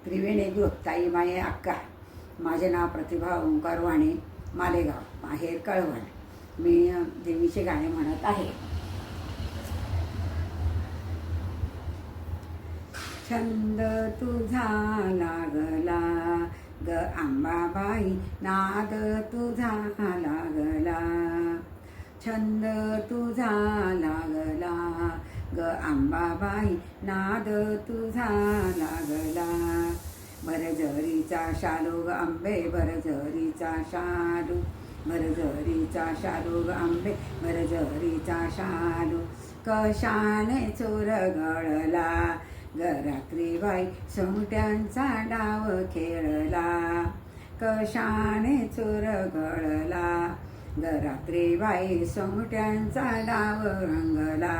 त्रिवेणी गृह ताई माये अक्का. माझे नाव प्रतिभा ओंकार वाणी, मालेगाव, माहेर कळवण. मी देवीचे गाणे म्हणत आहे. छंद तुझा लागला ग अंबाबाई, नाद तुझा लागला. छंद तुझा लागला ग अंबाबाई, नाद तुझा लागला. भरजरीचा शालू ग अंबे, भरजरीचा शालू, भरजरीचा शालू ग अंबे, भरजरीचा शालू. कशाने चुरगळला ग रात्रीबाई, सोंगट्यांचा डाव खेळला. कशाने चुरगळला ग रात्रीबाई, सोंगट्यांचा डाव रंगला.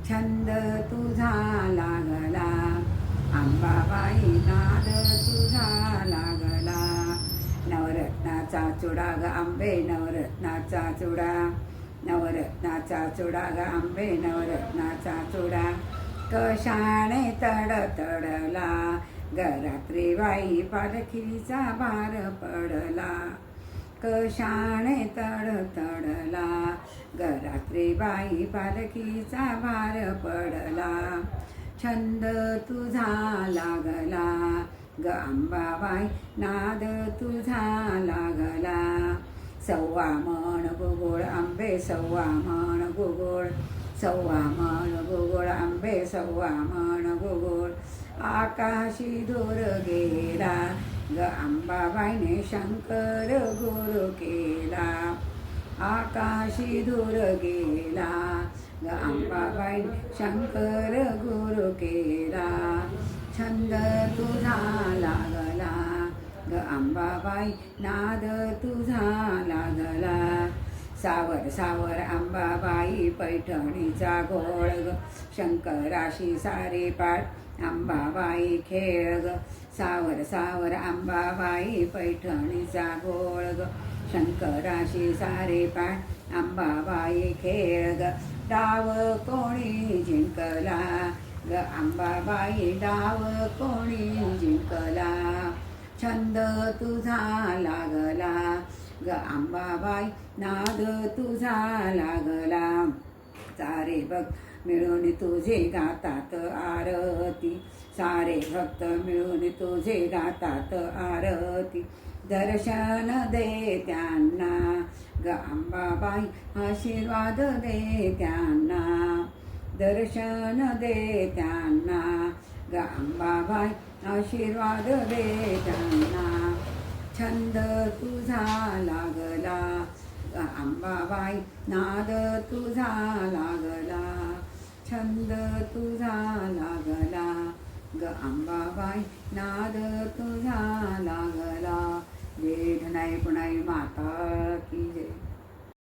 छंद तुझा लागला अंबाबाई, नाद तुझा लागला. नवरत्नाचा चुडा ग अंबे, नवरत्नाचा चुडा, नवरत्नाचा चुडा ग अंबे, नवरत्नाचा चुडा. कशाने तडतडला ग रात्रीबाई, पालखीचा भार पडला. कशाने तडतडला ग रात्रीबाई, पालखीचा भार पडला. छंद तुझा लागला ग अंबाबाई, नाद तुझा लागला. सव्वा मन गुगुळ अंबे, सव्वा मन गुगुळ, सव्वा मन गुगुळ अंबे, सव्वा मन गुगुळ. आकाशी दूर गेला ग अंबाबाईने, शंकर गुरु केला. आकाशी दूर गेला ग अंबाबाईने, शंकर गुरु केला. छंद तुझा लागला ग अंबाबाई, नाद तुझा लागला. सावर सावर अंबाबाई, पैठणीचा घोळ ग, शंकराशी सारे पाठ अंबाबाई खेळ ग. सावर सावर अंबाबाई, पैठणीचा घोळ ग, शंकराशी सारे पाठ अंबाबाई खेळ ग. डाव कोणी जिंकला ग अंबाबाई, डाव कोणी जिंकला. छंद तुझा लागला ग अंबाबाई, नाद तुझा लागला. सारे भक्त मिळून तुझे गातात आरती, सारे भक्त मिळून तुझे गातात आरती. दर्शन दे त्यांना ग अंबाबाई, आशीर्वाद दे त्यांना. दर्शन दे त्यांना ग अंबाबाई, आशीर्वाद दे त्यांना. छंद तुझा लागला ग अंबाबाई, नाद तुझा लागला. छंद तुझा लागला ग अंबाबाई, नाद तुझा लागला. वेद नाही पुणाई माता की.